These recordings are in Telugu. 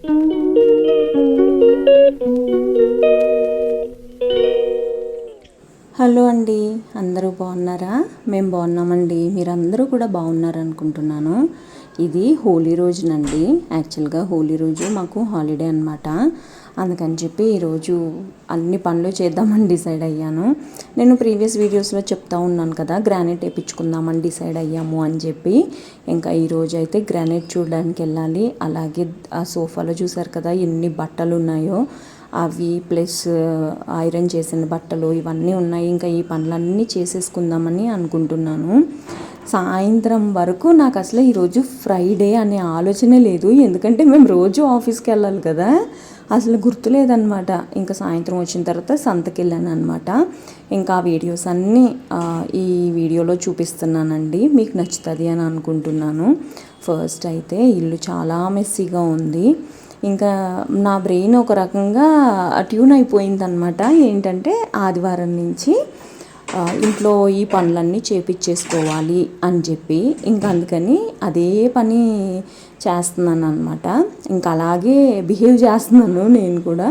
హలో అండి, అందరూ బాగున్నారా? మేము బాగున్నామండి. మీరందరూ కూడా బాగున్నారు అనుకుంటున్నాను. ఇది హోలీ రోజునండి. యాక్చువల్గా హోలీ రోజు మాకు హాలిడే అనమాట. అందుకని చెప్పి ఈరోజు అన్ని పనులు చేద్దామని డిసైడ్ అయ్యాను. నేను ప్రీవియస్ వీడియోస్లో చెప్తా ఉన్నాను కదా, గ్రానైట్ వేయించుకుందామని డిసైడ్ అయ్యాము అని చెప్పి. ఇంకా ఈరోజు అయితే గ్రానైట్ చూడడానికి వెళ్ళాలి. అలాగే ఆ సోఫాలో చూసారు కదా ఎన్ని బట్టలు ఉన్నాయో, అవి ప్లస్ ఐరన్ చేసిన బట్టలు ఇవన్నీ ఉన్నాయి. ఇంకా ఈ పనులన్నీ చేసేసుకుందామని అనుకుంటున్నాను. సాయంత్రం వరకు నాకు అసలు ఈరోజు ఫ్రైడే అనే ఆలోచనే లేదు. ఎందుకంటే మేము రోజు ఆఫీస్కి వెళ్ళాలి కదా, అసలు గుర్తులేదనమాట. ఇంకా సాయంత్రం వచ్చిన తర్వాత సంతకి వెళ్ళాను అనమాట. ఇంకా ఆ వీడియోస్ అన్నీ ఈ వీడియోలో చూపిస్తున్నానండి. మీకు నచ్చుతుంది అని అనుకుంటున్నాను. ఫస్ట్ అయితే ఇల్లు చాలా మెస్సీగా ఉంది. ఇంకా నా బ్రెయిన్ ఒక రకంగా ట్యూన్ అయిపోయిందనమాట. ఏంటంటే ఆదివారం నుంచి ఇంట్లో ఈ పనులన్నీ చేపించేసుకోవాలి అని చెప్పి, ఇంకా అందుకని అదే పని చేస్తున్నాను అనమాట. ఇంకా అలాగే బిహేవ్ చేస్తున్నాను నేను కూడా.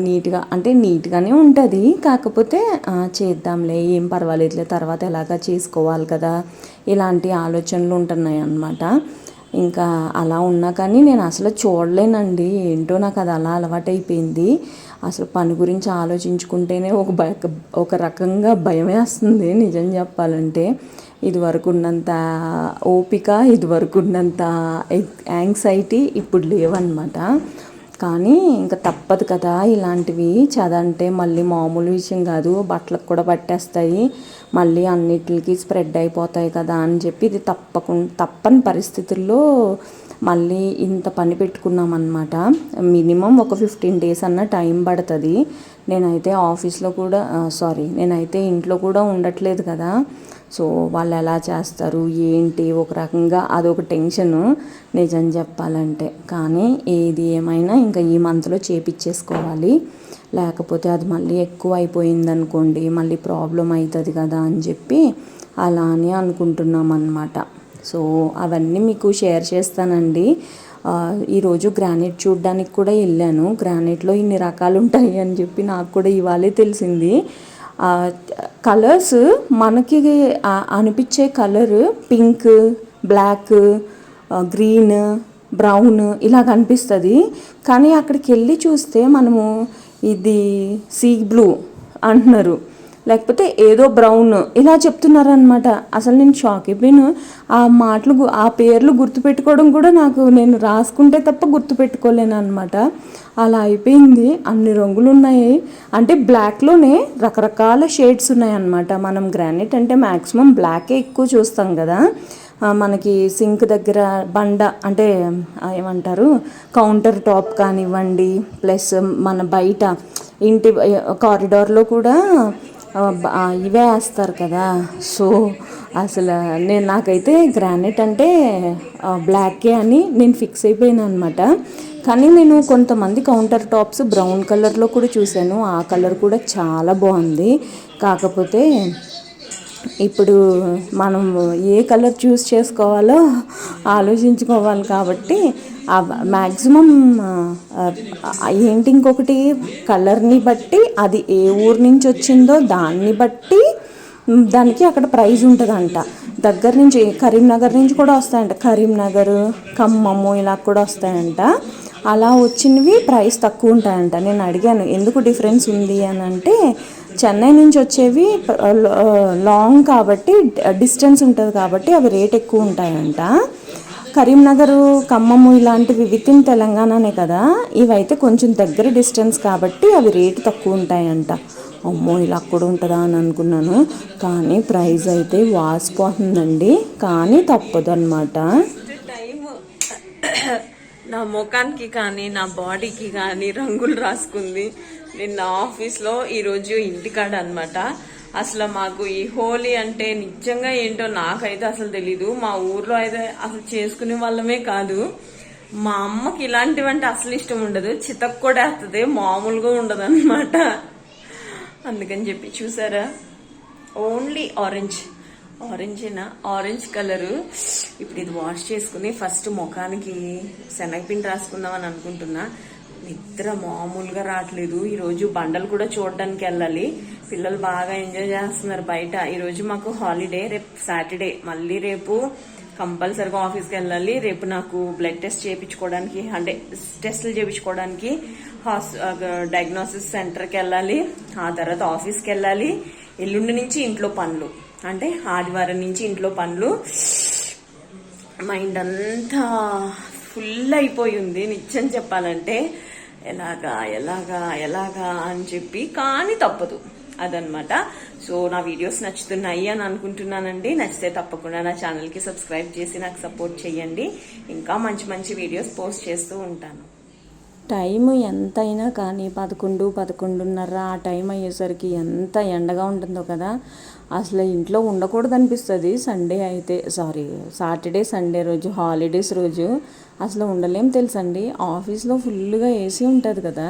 నీట్గా అంటే నీట్గానే ఉంటుంది, కాకపోతే చేద్దాంలే ఏం పర్వాలేదులే, తర్వాత ఎలాగా చేసుకోవాలి కదా, ఇలాంటి ఆలోచనలు ఉంటున్నాయి అన్నమాట. ఇంకా అలా ఉన్నా కానీ నేను అసలు చూడలేనండి. ఏంటో నాకు అది అలా అలవాటైపోయింది. అసలు పని గురించి ఆలోచించుకుంటేనే ఒక రకంగా భయం వేస్తుంది నిజం చెప్పాలంటే. ఇదివరకు ఉన్నంత ఓపిక, ఇదివరకు ఉన్నంత యాంగ్జైటీ ఇప్పుడు లేవన్నమాట. కానీ ఇంకా తప్పదు కదా, ఇలాంటివి చదంటే మళ్ళీ మామూలు విషయం కాదు, బట్టలకు కూడా పట్టేస్తాయి, మళ్ళీ అన్నిటికి స్ప్రెడ్ అయిపోతాయి కదా అని చెప్పి ఇది తప్పని పరిస్థితుల్లో మళ్ళీ ఇంత పని పెట్టుకున్నామన్నమాట. మినిమం ఒక 15 days అన్న టైం పడుతుంది. నేనైతే ఆఫీస్లో కూడా నేనైతే ఇంట్లో కూడా ఉండట్లేదు కదా. సో వాళ్ళు ఎలా చేస్తారు ఏంటి, ఒక రకంగా అదొక టెన్షను నిజం చెప్పాలంటే. కానీ ఏది ఏమైనా ఇంకా ఈ మంత్లో చేపించేసుకోవాలి, లేకపోతే అది మళ్ళీ ఎక్కువ అయిపోయింది అనుకోండి మళ్ళీ ప్రాబ్లం అవుతుంది కదా అని చెప్పి అలా అని అనుకుంటున్నాం అన్నమాట. సో అవన్నీ మీకు షేర్ చేస్తానండి. ఈరోజు గ్రానైట్ చూడడానికి కూడా వెళ్ళాను. గ్రానైట్లో ఇన్ని రకాలు ఉంటాయి అని చెప్పి నాకు కూడా ఇవాళే తెలిసింది. కలర్స్ మనకి అనిపించే colour pink, black, green, brown ఇలా కనిపిస్తుంది. కానీ అక్కడికి వెళ్ళి చూస్తే మనము ఇది సీ బ్లూ అంటున్నారు, లేకపోతే ఏదో బ్రౌన్ ఇలా చెప్తున్నారు అనమాట. అసలు నేను షాక్ అయిపోయాను. ఆ పేర్లు గుర్తుపెట్టుకోవడం కూడా నేను రాసుకుంటే తప్ప గుర్తుపెట్టుకోలేను అనమాట. అలా అయిపోయింది. అన్ని రంగులు ఉన్నాయి. అంటే బ్లాక్లోనే రకరకాల షేడ్స్ ఉన్నాయి అన్నమాట. మనం గ్రానైట్ అంటే మ్యాక్సిమం బ్లాకే ఎక్కువ చూస్తాం కదా. మనకి సింక్ దగ్గర బండ అంటే ఏమంటారు, కౌంటర్ టాప్ కానివ్వండి, ప్లస్ మన బయట ఇంటి కారిడార్లో కూడా ఇవే వేస్తారు కదా. సో అసలు నాకైతే గ్రానైట్ అంటే బ్లాకే అని నేను ఫిక్స్ అయిపోయాను అనమాట. కానీ నేను కొంతమంది కౌంటర్ టాప్స్ బ్రౌన్ కలర్లో కూడా చూశాను. ఆ కలర్ కూడా చాలా బాగుంది. కాకపోతే ఇప్పుడు మనం ఏ కలర్ చూస్ చేసుకోవాలో ఆలోచించుకోవాలి కాబట్టి మ్యాక్సిమం ఏంటి, ఇంకొకటి కలర్ని బట్టి అది ఏ ఊరు నుంచి వచ్చిందో దాన్ని బట్టి దానికి అక్కడ ప్రైస్ ఉంటుందంట. దగ్గర నుంచి కరీంనగర్ నుంచి కూడా వస్తాయంట, కరీంనగర్, ఖమ్మము ఇలా కూడా వస్తాయంట. అలా వచ్చినవి ప్రైస్ తక్కువ ఉంటాయంట. నేను అడిగాను ఎందుకు డిఫరెన్స్ ఉంది అని అంటే, చెన్నై నుంచి వచ్చేవి లాంగ్ కాబట్టి డిస్టెన్స్ ఉంటుంది కాబట్టి అవి రేట్ ఎక్కువ ఉంటాయంట. కరీంనగర్, ఖమ్మము ఇలాంటివి విత్ ఇన్ తెలంగాణనే కదా, ఇవైతే కొంచెం దగ్గర డిస్టెన్స్ కాబట్టి అవి రేటు తక్కువ ఉంటాయంట. అమ్మో ఇలా కూడా ఉంటుందా అని అనుకున్నాను. కానీ ప్రైస్ అయితే వాసిపోతుందండి. కానీ తప్పదు అన్నమాట. నా ముఖానికి కానీ నా బాడీకి కానీ రంగులు రాసుకుంది నిన్న ఆఫీస్లో, ఈరోజు ఇంటికాడ అనమాట. అసలు మాకు ఈ హోలీ అంటే నిజంగా ఏంటో నాకైతే అసలు తెలీదు. మా ఊర్లో అయితే అసలు చేసుకునే వాళ్ళమే కాదు. మా అమ్మకి ఇలాంటివంటే అసలు ఇష్టం ఉండదు, చితక్ కూడా వేస్తుంది, మామూలుగా ఉండదు అనమాట. అందుకని చెప్పి చూసారా, ఓన్లీ ఆరెంజ్ కలర్. ఇప్పుడు ఇది వాష్ చేసుకుని ఫస్ట్ ముఖానికి శనగపిండి రాసుకుందాం అని అనుకుంటున్నా. నిద్ర మామూలుగా రావట్లేదు. ఈ రోజు బండలు కూడా చూడడానికి వెళ్ళాలి. పిల్లలు బాగా ఎంజాయ్ చేస్తున్నారు బయట. ఈ రోజు మాకు హాలిడే, రేపు సాటర్డే. మళ్ళీ రేపు కంపల్సరిగా ఆఫీస్కి వెళ్ళాలి. రేపు నాకు బ్లడ్ టెస్ట్ చేయించుకోవడానికి, అంటే టెస్టులు చేయించుకోవడానికి డయాగ్నోసిస్ సెంటర్కి వెళ్ళాలి. ఆ తర్వాత ఆఫీస్కి వెళ్ళాలి. ఎల్లుండి నుంచి ఇంట్లో పనులు, అంటే ఆదివారం నుంచి ఇంట్లో పనులు. మైండ్ అంతా ఫుల్ అయిపోయి ఉంది నిజం చెప్పాలంటే. ఎలాగా అని చెప్పి, కానీ తప్పదు అదనమాట. సో నా వీడియోస్ నచ్చుతున్నాయి అని అనుకుంటున్నానండి. నచ్చితే తప్పకుండా నా ఛానల్కి సబ్స్క్రైబ్ చేసి నాకు సపోర్ట్ చేయండి. ఇంకా మంచి మంచి వీడియోస్ పోస్ట్ చేస్తూ ఉంటాను. టైం ఎంతైనా కానీ 11-11:30 ఆ టైం అయ్యేసరికి ఎంత ఎండగా ఉంటుందో కదా. అసలు ఇంట్లో ఉండకూడదు అనిపిస్తుంది. సాటర్డే సండే రోజు, హాలిడేస్ రోజు అసలు ఉండలేం తెలుసండి. ఆఫీస్లో ఫుల్గా ఏసీ ఉంటుంది కదా.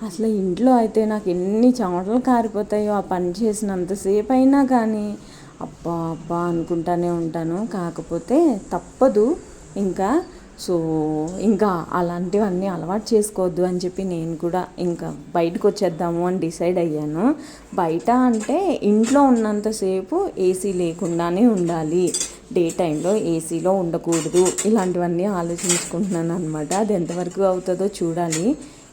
అసలు ఇంట్లో అయితే నాకు ఎన్ని చెమటలు కారిపోతాయో ఆ పని చేసినంతసేపు అయినా కానీ అబ్బా అనుకుంటానే ఉంటాను. కాకపోతే తప్పదు ఇంకా అలాంటివన్నీ అలవాటు చేసుకోవద్దు అని చెప్పి నేను కూడా ఇంకా బయటకు వచ్చేద్దాము అని డిసైడ్ అయ్యాను. బయట అంటే ఇంట్లో ఉన్నంతసేపు ఏసీ లేకుండానే ఉండాలి, డే టైంలో ఏసీలో ఉండకూడదు, ఇలాంటివన్నీ ఆలోచించుకుంటున్నాను అనమాట. అది ఎంతవరకు అవుతుందో చూడాలి.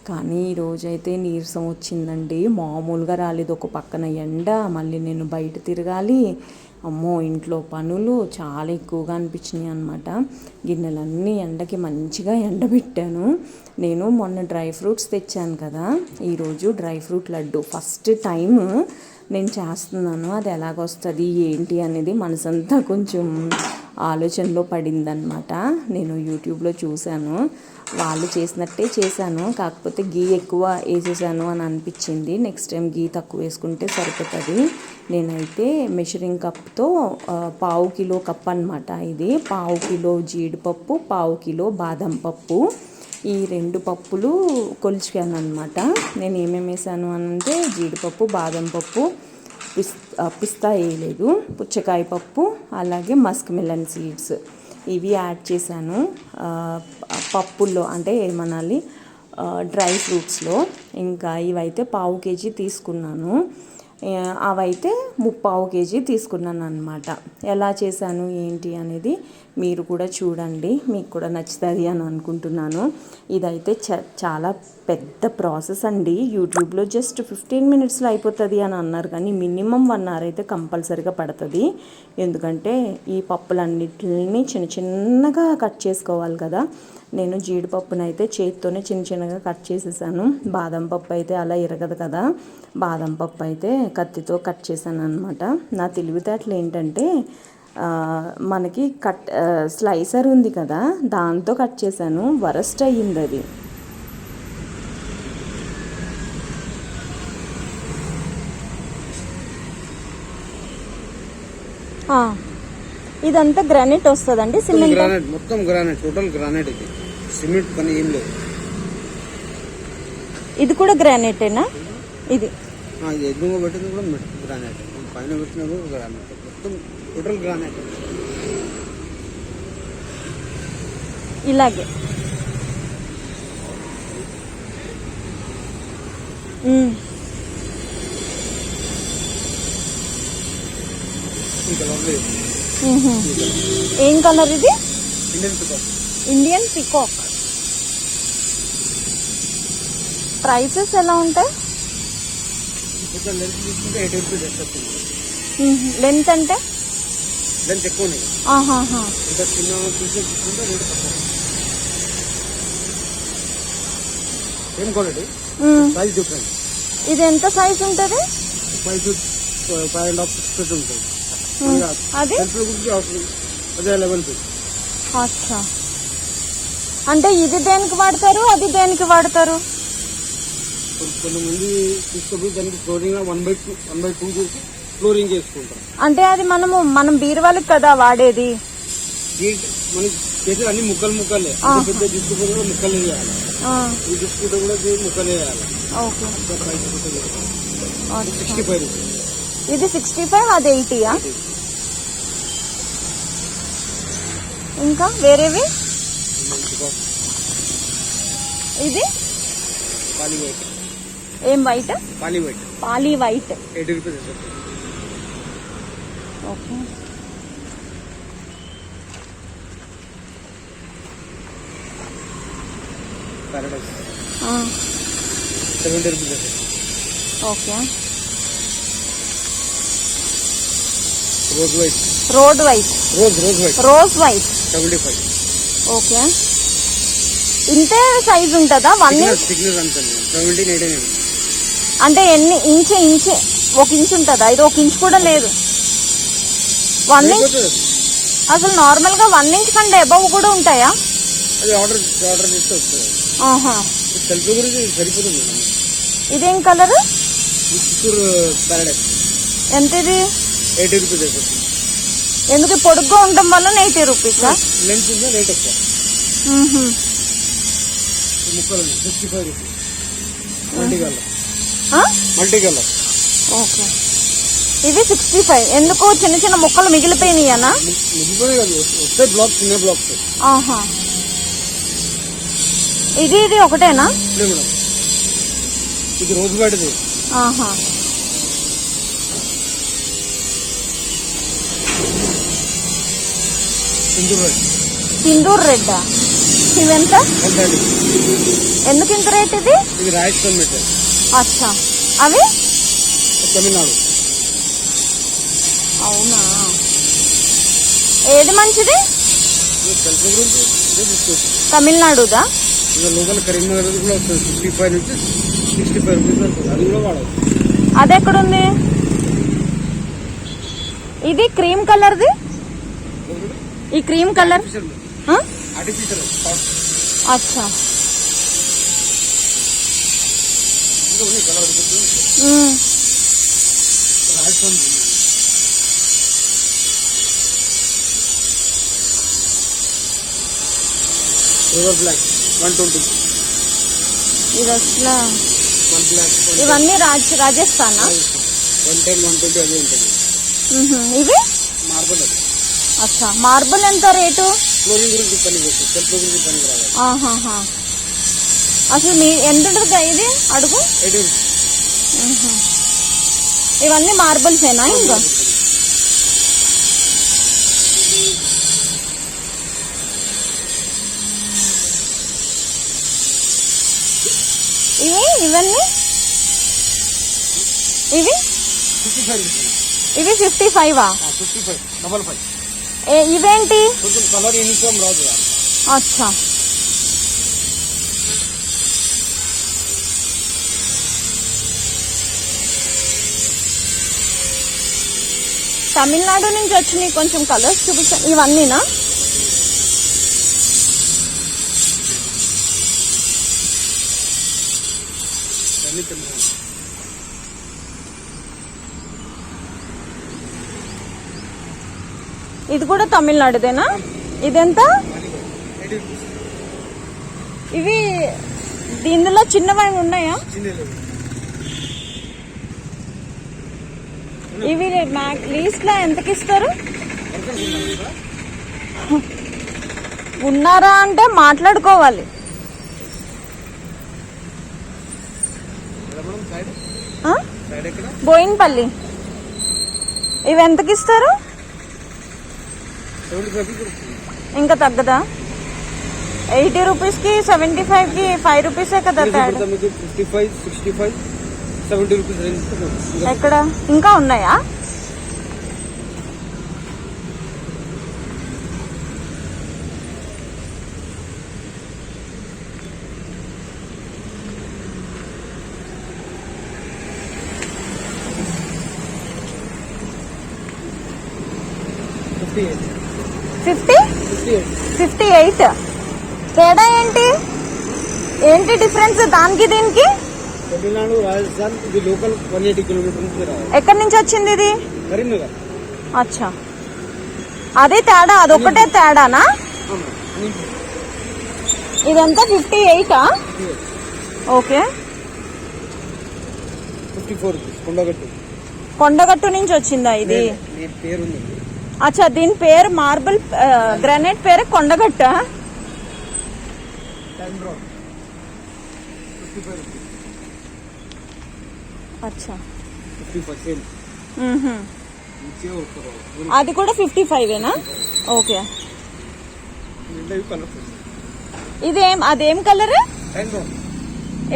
కానీ ఈరోజైతే నీరసం వచ్చిందండి, మామూలుగా రాలేదు. ఒక పక్కన ఎండ, మళ్ళీ నేను బయట తిరగాలి. అమ్మో, ఇంట్లో పనులు చాలా ఎక్కువగా అనిపించినాయి అనమాట. గిన్నెలన్నీ ఎండకి మంచిగా ఎండబెట్టాను. నేను మొన్న డ్రై ఫ్రూట్స్ తెచ్చాను కదా, ఈరోజు dry fruit laddu first time నేను చేస్తున్నాను. అది ఎలాగొస్తుంది ఏంటి అనేది మనసంతా కొంచెం ఆలోచనలో పడిందనమాట. నేను యూట్యూబ్లో చూశాను, వాళ్ళు చేసినట్టే చేశాను. కాకపోతే గీ ఎక్కువ వేసేసాను అని అనిపించింది. నెక్స్ట్ టైం గీ తక్కువ వేసుకుంటే సరిపోతుంది. నేనైతే మెషరింగ్ కప్తో 1/2 కిలో కప్ అనమాట. ఇది 1/2 కిలో జీడిపప్పు, 1/2 కిలో బాదం పప్పు, ఈ 2 పప్పులు కొలిచాను అనమాట. నేను ఏమేమి వేసాను అంటే జీడిపప్పు, బాదం పప్పు, పిస్తా వేయలేదు, పుచ్చకాయ పప్పు, అలాగే మస్క్ మిలన్ సీడ్స్ ఇవి యాడ్ చేశాను పప్పుల్లో, అంటే ఏమనాలి డ్రై ఫ్రూట్స్లో. ఇంకా ఇవైతే 1/2 కేజీ తీసుకున్నాను, అవైతే 3/4 కేజీ తీసుకున్నాను అనమాట. ఎలా చేశాను ఏంటి అనేది మీరు కూడా చూడండి, మీకు కూడా నచ్చుతుంది అని అనుకుంటున్నాను. ఇదైతే చాలా పెద్ద ప్రాసెస్ అండి. యూట్యూబ్లో జస్ట్ 15 మినిట్స్లో అయిపోతుంది అని అన్నారు, కానీ మినిమం 1 అవర్ అయితే కంపల్సరీగా పడుతుంది. ఎందుకంటే ఈ పప్పులన్నిటిని చిన్నగా కట్ చేసుకోవాలి కదా. నేను జీడిపప్పునైతే చేతితోనే చిన్నగా కట్ చేసేసాను. బాదం పప్పు అయితే అలా ఇరగదు కదా, బాదం పప్పు అయితే కత్తితో కట్ చేశాను అనమాట. నా తెలివితేటలు ఏంటంటే మనకి స్లైసర్ ఉంది కదా, దాంతో కట్ చేశాను. వరస్ట్ అయ్యింది అది. ఇదంతా గ్రానైట్ వస్తుందండి, సిమెంట్ గ్రానైట్, మొత్తం గ్రానైట్, టోటల్ గ్రానైట్. ఇది సిమెంట్ పని ఏం లేదు. ఇది కూడా గ్రానైటేనా? ఇది ఎదురుగా పెట్టింది కూడా గ్రానైట్, పైన పెట్టినది కూడా గ్రానైట్, మొత్తం టోటల్ గ్రానైట్. ఇలాగే ఏం కలర్ ఇది? Indian peacock. ప్రైసెస్ ఎలా ఉంటాయి? లెంత్ అంటే ఎక్కువ సేమ్ క్వాలిటీ, సైజ్ డిఫరెంట్. ఇది ఎంత సైజ్ ఉంటుంది? 5 feet 5.5 feet ఉంటుంది. అది అదే 11 feet. అచ్చా, అంటే ఇది దేనికి వాడతారు, అది దేనికి వాడతారు? కొంతమంది తీసుకుపోయి దానికి ఫ్లోరింగ్ 1/2 చేసి ఫ్లోరింగ్ చేసుకుంటారు. అంటే అది మనం బీరువాళ్ళకి కదా వాడేది. మనకి చేసేది అన్ని ముక్కలే, పెద్ద తీసుకుపోయి కూడా ముక్కలు వేయాలి, ఈ తీసుకుంటే కూడా ముక్కలు వేయాలి. 65. ఇది 65, అది 80. ఇంకా వేరేవి? ఇది పాలీ వైట్. ఏం white? Poly white. Poly white. 80 rupees. Okay. Paradise 70 rupees. Okay. Rose white. Road white. Rose white. Rose white 75. Okay. ఇంతే సైజ్ ఉంటుందా? 1 ఇంచ్ థిక్నెస్ అంతే 17, 18. అంటే ఎన్ని ఇంచ్? 1 ఇంచ్ ఉంటుందా? ఇది 1 ఇంచ్ కూడా లేదు. 1 ఇంచ్ అసలు నార్మల్ గా 1 ఇంచ్ కంటే అబవ్ కూడా ఉంటాయా? అది ఆర్డర్ చేస్తే వస్తుంది. ఆహా. సెల్ఫ్ గురించి సరిపోతుంది. ఇదేం కలర్? చిత్తూరు పారడైస్. ఎంత ఇది? 80 రూపీస్. ఎందుకు పొడుగ్గా ఉండడం వల్ల 80 రూపీస్? లెన్స్ ఉందా? రేట్ ఎక్కువ. ముక్కలు 65 రూపీస్. Multi colour. ఓకే. ఇవి 65. ఎందుకు చిన్న చిన్న ముక్కలు మిగిలిపోయినాయనా? మిగిలిపోయినాయి కాదు, వస్తాయి బ్లాక్స్, చిన్న బ్లాక్స్. ఆహా. ఇది ఒకటేనా? మేడం ఇది రోజు వాటిది. ఆహా. సింధూర్ రెడ్. ఇవెంత? 130. ఎందుకు ఇంత రేట్ ఇది? ఇది రాజస్థాన్ మెటీరియల్. అచ్చా. అవి తమిళనాడు. అవునా? ఏది మంచిది? సెల్ఫ్ గురించి తమిళనాడుదా? ఇంకా లోకల్ కరీంనగర్ కూడా వస్తుంది. 55 నుంచి 65 రూపీస్ వస్తుంది. అది కూడా వాడవచ్చు. అది ఎక్కడుంది? ఇది క్రీమ్ కలర్ది. ఈ క్రీమ్ కలర్ ఆర్టిఫిషియల్. అచ్చా. Rajasthan river black 120. ఇది అసలు 1 బ్లాక్. ఇవన్నీ రాజస్థానా? 110, 120 అదే ఉంటుంది. ఇవి మార్బల్. అది అచ్చా. మార్బుల్ ఎంత రేటు? ఫ్లోరింగ్ గురించి పని చేస్తుంది, సెల్ఫ్ గురించి పనికి రావాలి. ఆహాహా. అసలు మీ ఎంత ఉంటుంది ఇది అడుగు? 80. ఇవన్నీ మార్బుల్సేనా? ఇంకా ఇవన్నీ ఇవి 55. 55, 55. ఇవేంటి? కొంచెం కలర్ యూనిఫామ్ రాదు. అచ్చా. తమిళనాడు నుంచి వచ్చినాయి. కొంచెం కలర్స్ చూపించాను. ఇవన్నీనా? ఇది కూడా తమిళనాడుదేనా? ఇదెంత? ఇవి దీనిలో చిన్నవి ఉన్నాయా? ఇవి లీస్ట్ లో ఎంతకి ఇస్తారు? ఉన్నారా అంటే మాట్లాడుకోవాలి. బోయిన్పల్లి. ఇవి ఎంతకి ఇస్తారు? ఇంకా తగ్గదా? 80 రూపీస్కి 75కి 5 రూపీసే కదా తేడా. 55, 65, 70 రూపీస్ రేంజ్. ఎక్కడ ఇంకా ఉన్నాయా? ఫిఫ్టీ 58. తేడా ఏంటి? ఏంటి డిఫరెన్స్ దానికి దీనికి? తమిళనాడు, రాజస్థాన్. ఇది లోకల్ 180 కిలోమీటర్ నుంచి రావాలి. ఎక్కడి నుంచి వచ్చింది ఇది? కరీంనగర్. అచ్చా. అదే తేడా? అదొకటే తేడానా? ఇదంతా 58. ఓకే. 54 రూపీస్. కొండగట్టు. కొండగట్టు నుంచి వచ్చిందా ఇది? పేరుంది. అచ్చా దీని పేరు మార్బుల్ గ్రానైట్ పేరు కొండగట్ట. 10 brown 55 rupees. అచ్చా 50%. नीचे ऊपर అది కూడా 55ఏనా? ఓకే. ఇది కలర్. ఇదేం అదేం కలర్? 10 బ్రౌన్.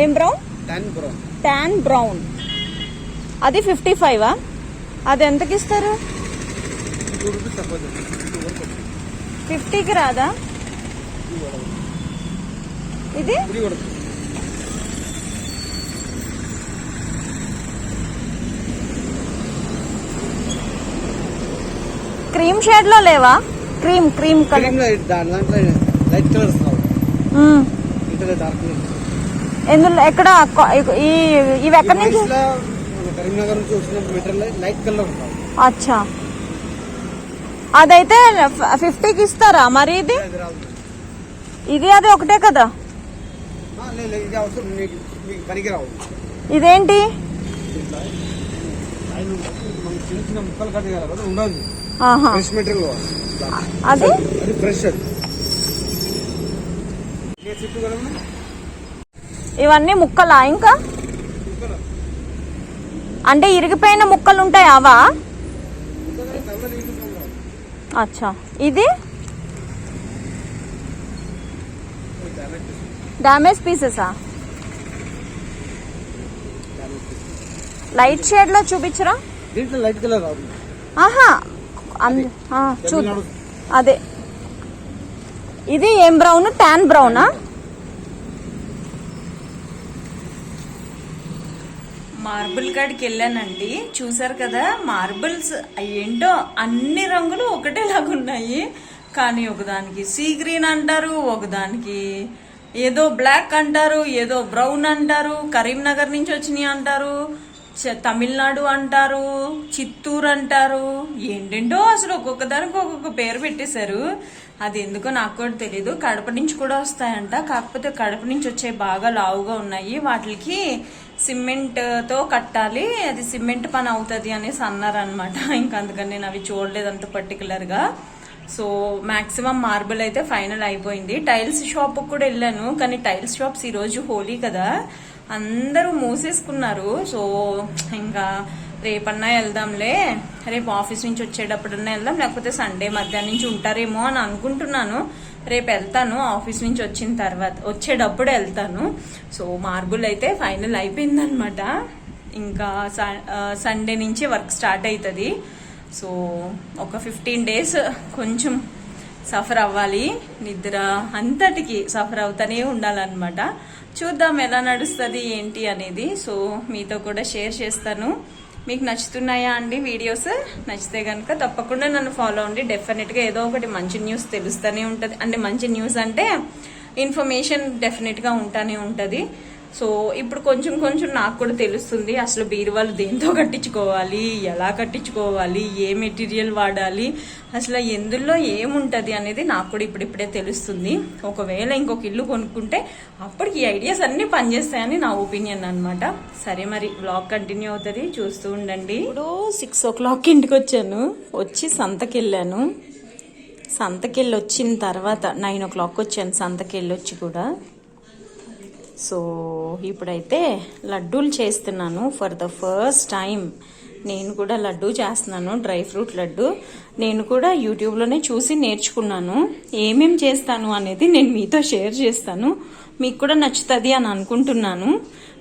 ఏం బ్రౌన్? 10 బ్రౌన్. Tan brown. అది 55ఆ? అది ఎంతకి ఇస్తారు? 2 rupees తక్కువ. 50కి రాదా ఇది? క్రీమ్ షేడ్ లో లేవా? క్రీమ్ కలర్ దాంట్లో లైట్ కలర్స్ ఇక్కడ డార్క్ ఎందులో ఎక్కడ ఇవి ఎక్కడి నుంచి? కరీంనగర్ నుంచి వచ్చిన మెటీరియల్ లైట్ కలర్ ఉంటాయి. అచ్చా అదైతే 50కి ఇస్తారా మరి? ఇది అది ఒకటే కదా? ఇది అవసరం మీకు పనికి రావు. ఇదేంటి? చిన్న చిన్న ముక్కలు కట్ చేయాలి కదా, ఉండదు. ఫ్రెష్ మెటీరియల్ అది ఫ్రెష్. ఇవన్నీ ముక్కలా? ఇంకా అంటే ఇరిగిపోయిన ముక్కలు ఉంటాయి అవా? అచ్చా ఇది డ్యామేజ్ పీసెసా? లైట్ షేడ్ లో చూపించరా? దీంట్లో లైట్ కలర్ రాదు. ఆహా అదే ఇది ఏం బ్రౌన్? ట్యాన్ బ్రౌనా? మార్బుల్ కాడికి వెళ్ళానండి, చూసారు కదా మార్బుల్స్ ఏంటో అన్ని రంగులు ఒకటేలాగా ఉన్నాయి. కానీ ఒకదానికి సీ గ్రీన్ అంటారు, ఒకదానికి ఏదో బ్లాక్ అంటారు, ఏదో బ్రౌన్ అంటారు, కరీంనగర్ నుంచి వచ్చినాయి అంటారు, తమిళనాడు అంటారు, చిత్తూరు అంటారు, ఏంటంటో అసలు ఒక్కొక్క దానికి ఒక్కొక్క పేరు పెట్టేశారు. అది ఎందుకో నాకు కూడా తెలీదు. కడప నుంచి కూడా వస్తాయంట, కాకపోతే కడప నుంచి వచ్చే బాగా లావుగా ఉన్నాయి, వాటికి సిమెంట్ తో కట్టాలి, అది సిమెంట్ పని అవుతుంది అనేసి అన్నారనమాట. ఇంకా అందుకని నేను అవి చూడలేదు అంత పర్టికులర్ గా. సో మాక్సిమం మార్బుల్ అయితే ఫైనల్ అయిపోయింది. టైల్స్ షాప్ కూడా వెళ్ళాను, కానీ టైల్స్ షాప్స్ ఈ రోజు హోలీ కదా అందరూ మూసేసుకున్నారు. సో ఇంకా రేపన్నా వెళ్దాంలే, రేపు ఆఫీస్ నుంచి వచ్చేటప్పుడన్నా వెళ్దాం, లేకపోతే సండే మధ్యాహ్నం నుంచి ఉంటారేమో అని అనుకుంటున్నాను. రేపు వెళ్తాను, ఆఫీస్ నుంచి వచ్చిన తర్వాత వచ్చేటప్పుడు వెళ్తాను. సో మార్బుల్ అయితే ఫైనల్ అయిపోయిందనమాట. ఇంకా సండే నుంచి వర్క్ స్టార్ట్ అవుతుంది. సో ఒక 15 days కొంచెం సఫర్ అవ్వాలి, నిద్ర అంతటికి సఫర్ అవుతానే ఉండాలన్నమాట. చూద్దాం ఎలా నడుస్తుంది ఏంటి అనేది. సో మీతో కూడా షేర్ చేస్తాను. మీకు నచ్చుతున్నాయా అండి వీడియోస్? నచ్చితే కనుక తప్పకుండా నన్ను ఫాలో అవ్వండి. డెఫినెట్గా ఏదో ఒకటి మంచి న్యూస్ తెలుస్తూనే ఉంటుంది. అంటే మంచి న్యూస్ అంటే ఇన్ఫర్మేషన్ డెఫినెట్గా ఉంటానే ఉంటుంది. సో ఇప్పుడు కొంచెం కొంచెం నాకు కూడా తెలుస్తుంది అసలు బీరువాలు దేంతో కట్టించుకోవాలి, ఎలా కట్టించుకోవాలి, ఏ మెటీరియల్ వాడాలి, అసలు ఎందులో ఏముంటుంది అనేది నాకు కూడా ఇప్పుడిప్పుడే తెలుస్తుంది. ఒకవేళ ఇంకొక ఇల్లు కొనుక్కుంటే అప్పటికి ఈ ఐడియాస్ అన్నీ పనిచేస్తాయని నా ఒపీనియన్ అనమాట. సరే మరి వ్లాగ్ కంటిన్యూ అవుతుంది, చూస్తూ ఉండండి. ఇప్పుడు 6 o'clock ఇంటికి వచ్చాను, వచ్చి సంతకెళ్ళాను. సంతకెళ్ళి వచ్చిన తర్వాత 9 o'clock వచ్చాను సంతకెళ్ళి వచ్చి కూడా. సో ఇప్పుడైతే లడ్డూలు చేస్తున్నాను ఫర్ ద ఫస్ట్ టైం. నేను కూడా లడ్డూ చేస్తున్నాను, డ్రై ఫ్రూట్ లడ్డు. నేను కూడా యూట్యూబ్లోనే చూసి నేర్చుకున్నాను. ఏమేం చేస్తాను అనేది నేను మీతో షేర్ చేస్తాను, మీకు కూడా నచ్చుతుంది అని అనుకుంటున్నాను.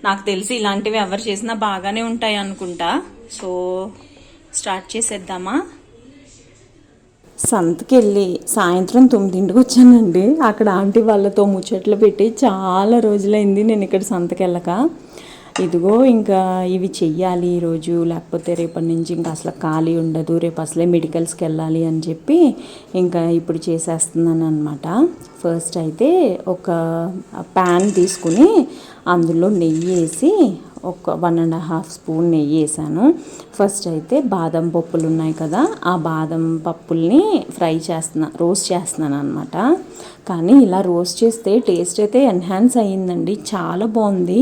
నాకు తెలిసి ఇలాంటివి ఎవరు చేసినా బాగానే ఉంటాయి అనుకుంటా. సో స్టార్ట్ చేసేద్దామా? సంతకి వెళ్ళి సాయంత్రం 9ంటికి వచ్చానండి. అక్కడ ఆంటీ వాళ్ళతో ముచ్చట్లు పెట్టి చాలా రోజులైంది నేను ఇక్కడ సంతకి వెళ్ళక. ఇదిగో ఇంకా ఇవి చెయ్యాలి ఈరోజు, లేకపోతే రేపటి నుంచి ఇంకా అసలు ఖాళీ ఉండదు, రేపు అసలే మెడికల్స్కి వెళ్ళాలి అని చెప్పి ఇంకా ఇప్పుడు చేసేస్తున్నాను అనమాట. ఫస్ట్ అయితే ఒక ప్యాన్ తీసుకుని అందులో నెయ్యి వేసి ఒక 1.5 స్పూన్ నెయ్యి వేసాను. ఫస్ట్ అయితే బాదం పప్పులు ఉన్నాయి కదా, ఆ బాదం పప్పుల్ని రోస్ట్ చేస్తున్నాను అనమాట. కానీ ఇలా రోస్ట్ చేస్తే టేస్ట్ అయితే ఎన్హాన్స్ అయ్యిందండి, చాలా బాగుంది.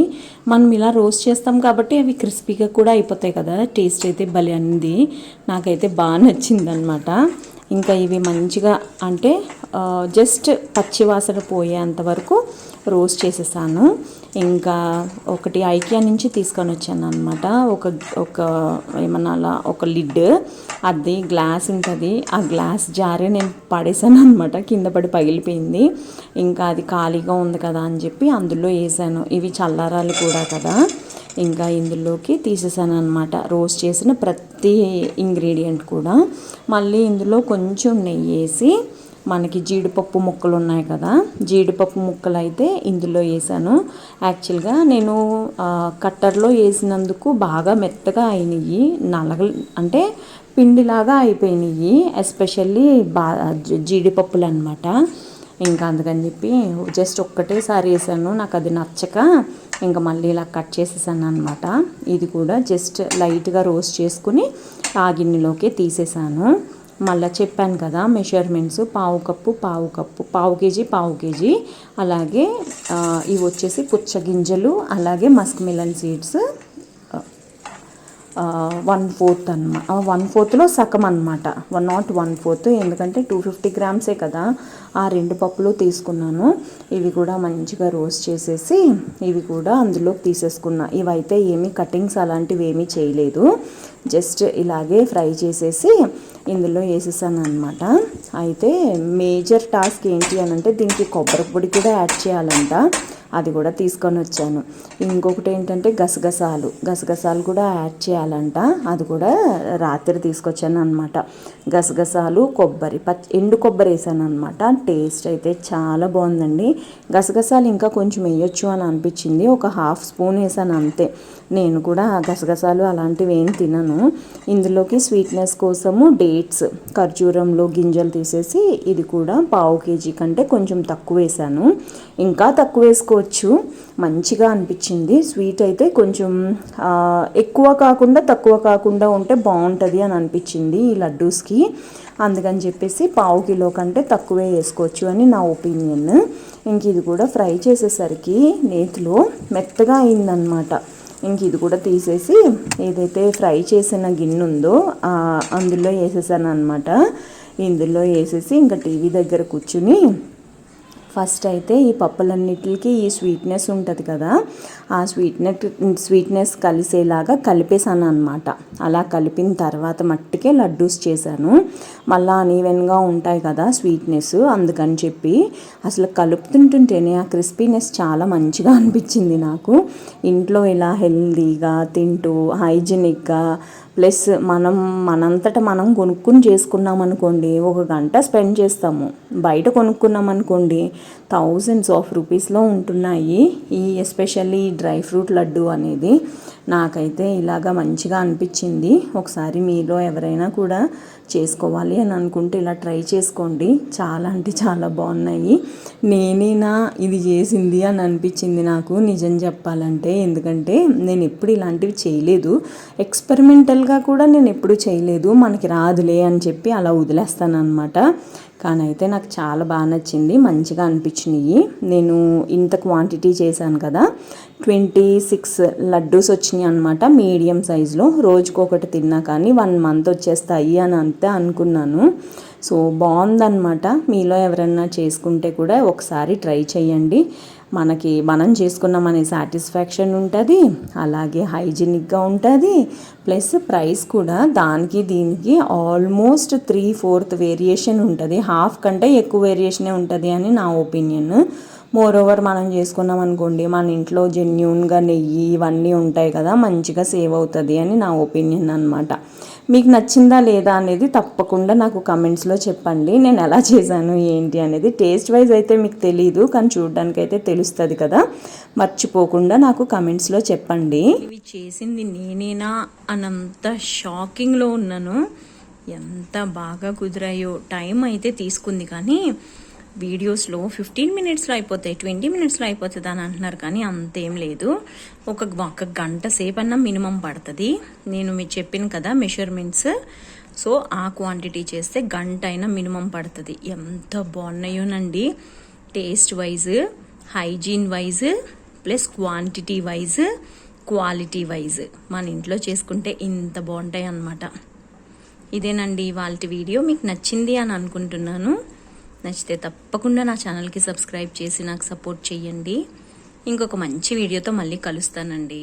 మనం ఇలా రోస్ట్ చేస్తాం కాబట్టి అవి క్రిస్పీగా కూడా అయిపోతాయి కదా, టేస్ట్ అయితే భలే అంది. నాకైతే బాగా నచ్చిందనమాట. ఇంకా ఇవి మంచిగా అంటే జస్ట్ పచ్చివాసన పోయేంత వరకు రోస్ట్ చేసేసాను. ఇంకా ఒకటి ఐకియా నుంచి తీసుకొని వచ్చాను అనమాట, ఒక ఏమన్నా అలా ఒక లిడ్, అది గ్లాస్ ఉంటుంది, ఆ గ్లాస్ జారే నేను పడేసాను అనమాట, కింద పడి పగిలిపోయింది. ఇంకా అది ఖాళీగా ఉంది కదా అని చెప్పి అందులో వేసాను. ఇవి చల్లారాలు కూడా కదా, ఇంకా ఇందులోకి తీసేసాను అనమాట రోస్ట్ చేసిన ప్రతి ఇంగ్రీడియంట్ కూడా. మళ్ళీ ఇందులో కొంచెం నెయ్యి వేసి, మనకి జీడిపప్పు ముక్కలు ఉన్నాయి కదా, జీడిపప్పు ముక్కలు అయితే ఇందులో వేసాను. యాక్చువల్గా నేను కట్టర్లో వేసినందుకు బాగా మెత్తగా అయినాయి, అంటే పిండిలాగా అయిపోయినాయి, ఎస్పెషల్లీ జీడిపప్పులు అనమాట. ఇంకా అందుకని చెప్పి జస్ట్ ఒక్కటేసారి వేసాను, నాకు అది నచ్చక ఇంకా మళ్ళీ ఇలా కట్ చేసేసాను అనమాట. ఇది కూడా జస్ట్ లైట్గా రోస్ట్ చేసుకుని ఆ గిన్నెలోకి తీసేసాను. మళ్ళీ చెప్పాను కదా మెజర్మెంట్స్, పావు కేజీ, అలాగే ఇవి వచ్చేసి పుచ్చగింజలు, అలాగే మస్క్ మిలన్ సీడ్స్ 1/4 అనమాట, 1/4లో సగం అనమాట, 1/4, ఎందుకంటే 250 గ్రామ్సే కదా, ఆ 2 పప్పులు తీసుకున్నాను. ఇవి కూడా మంచిగా రోస్ట్ చేసేసి ఇవి కూడా అందులోకి తీసేసుకున్నా. ఇవైతే ఏమీ కటింగ్స్ అలాంటివి ఏమీ చేయలేదు, జస్ట్ ఇలాగే ఫ్రై చేసేసి ఇందులో వేసేసాను అనమాట. అయితే మేజర్ టాస్క్ ఏంటి అని అంటే దీనికి కొబ్బరి పొడి కూడా యాడ్ చేయాలంట, అది కూడా తీసుకొని వచ్చాను. ఇంకొకటి ఏంటంటే గసగసాలు కూడా యాడ్ చేయాలంట, అది కూడా రాత్రి తీసుకొచ్చాను అనమాట. గసగసాలు, ఎండు కొబ్బరి వేసాను అనమాట. టేస్ట్ అయితే చాలా బాగుందండి. గసగసాలు ఇంకా కొంచెం వేయొచ్చు అని అనిపించింది, ఒక 1/2 స్పూన్ వేసాను అంతే. నేను కూడా గసగసాలు అలాంటివి ఏం తినను. ఇందులోకి స్వీట్నెస్ కోసము డేట్స్, ఖర్జూరంలో గింజలు తీసేసి ఇది కూడా పావు కేజీ కంటే కొంచెం తక్కువ వేసాను, ఇంకా తక్కువ వేసుకోవచ్చు, మంచిగా అనిపించింది. స్వీట్ అయితే కొంచెం ఎక్కువ కాకుండా తక్కువ కాకుండా ఉంటే బాగుంటుంది అని అనిపించింది ఈ లడ్డూస్కి. అందుకని చెప్పేసి పావు కిలో కంటే తక్కువే వేసుకోవచ్చు అని నా ఒపీనియన్. ఇంక ఇది కూడా ఫ్రై చేసేసరికి నేతిలో మెత్తగా అయిందనమాట. ఇంక ఇది కూడా తీసేసి ఏదైతే ఫ్రై చేసిన గిన్నె ఉందో అందులో వేసేసాను అనమాట. ఇందులో వేసేసి ఇంకా టీవీ దగ్గర కూర్చుని ఫస్ట్ అయితే ఈ పప్పులన్నిటికి ఈ స్వీట్నెస్ ఉంటుంది కదా, ఆ స్వీట్నెస్ కలిసేలాగా కలిపేసాను అనమాట. అలా కలిపిన తర్వాత మట్టికే లడ్డూస్ చేశాను. మళ్ళీ అన్ఈవెన్గా ఉంటాయి కదా స్వీట్నెస్, అందుకని చెప్పి అసలు కలుపుతుంటేనే ఆ క్రిస్పీనెస్ చాలా మంచిగా అనిపించింది నాకు. ఇంట్లో ఇలా హెల్దీగా తింటూ హైజీనిక్గా, ప్లస్ మనంతట మనం కొనుక్కుని చేసుకున్నాం అనుకోండి, 1 గంట స్పెండ్ చేస్తాము. బయట కొనుక్కున్నాం అనుకోండి థౌజండ్స్ ఆఫ్ రూపీస్లో ఉంటున్నాయి ఈ ఎస్పెషల్లీ డ్రై ఫ్రూట్ లడ్డు అనేది. నాకైతే ఇలాగా మంచిగా అనిపించింది. ఒకసారి మీలో ఎవరైనా కూడా చేసుకోవాలి అని అనుకుంటే ఇలా ట్రై చేసుకోండి, చాలా అంటే చాలా బాగున్నాయి. నేనేనా ఇది చేసింది అని అనిపించింది నాకు, నిజం చెప్పాలంటే. ఎందుకంటే నేను ఎప్పుడు ఇలాంటివి చేయలేదు, ఎక్స్పెరిమెంటల్గా కూడా నేను ఎప్పుడు చేయలేదు, మనకి రాదులే అని చెప్పి అలా వదిలేస్తాను అనమాట. కానీ అయితే నాకు చాలా బాగా నచ్చింది, మంచిగా అనిపించినాయి. నేను ఇంత క్వాంటిటీ చేశాను కదా, 26 లడ్డూస్ వచ్చినాయి అనమాట, మీడియం సైజులో. రోజుకొకటి తిన్నా కానీ 1 మంత్ వచ్చేస్తాయి అని అంతే అనుకున్నాను. సో బాగుందన్నమాట. మీలో ఎవరన్నా చేసుకుంటే కూడా ఒకసారి ట్రై చేయండి. మనం చేసుకున్నామనే సాటిస్ఫాక్షన్ ఉంటుంది, అలాగే హైజీనిక్గా ఉంటుంది, ప్లస్ ప్రైస్ కూడా దానికి దీనికి ఆల్మోస్ట్ 3/4 వేరియేషన్ ఉంటుంది, హాఫ్ కంటే ఎక్కువ వేరియేషనే ఉంటుంది అని నా ఒపీనియన్. మోరోవర్ మనం చేసుకున్నాం అనుకోండి, మన ఇంట్లో జెన్యూన్గా నెయ్యి ఇవన్నీ ఉంటాయి కదా, మంచిగా సేవ్ అవుతుంది అని నా ఒపీనియన్ అనమాట. మీకు నచ్చిందా లేదా అనేది తప్పకుండా నాకు కమెంట్స్లో చెప్పండి, నేను ఎలా చేశాను ఏంటి అనేది. టేస్ట్ వైజ్ అయితే మీకు తెలీదు, కానీ చూడడానికి అయితే తెలుస్తుంది కదా, మర్చిపోకుండా నాకు కమెంట్స్లో చెప్పండి. ఇవి చేసింది నేనేనా అనంత షాకింగ్లో ఉన్నాను. ఎంత బాగా కుదిరాయో. టైం అయితే తీసుకుంది కానీ వీడియోస్లో 15 మినిట్స్లో అయిపోతాయి, 20 మినిట్స్లో అయిపోతుంది అని అంటున్నారు, కానీ అంతేం లేదు. ఒక గంట సేపన్నా మినిమం పడుతుంది. నేను మీకు చెప్పాను కదా మెషర్మెంట్స్, సో ఆ క్వాంటిటీ చేస్తే గంట అయినా మినిమం పడుతుంది. ఎంత బాగున్నాయోనండి, taste wise, hygiene wise, plus quantity wise, quality wise మన ఇంట్లో చేసుకుంటే ఇంత బాగుంటాయి అన్నమాట. ఇదేనండి వాళ్ళ వీడియో. మీకు నచ్చింది అని అనుకుంటున్నాను. నచ్చితే తప్పకుండా నా ఛానల్కి సబ్స్క్రైబ్ చేసి నాకు సపోర్ట్ చేయండి. ఇంకొక మంచి వీడియోతో మళ్ళీ కలుస్తానండి.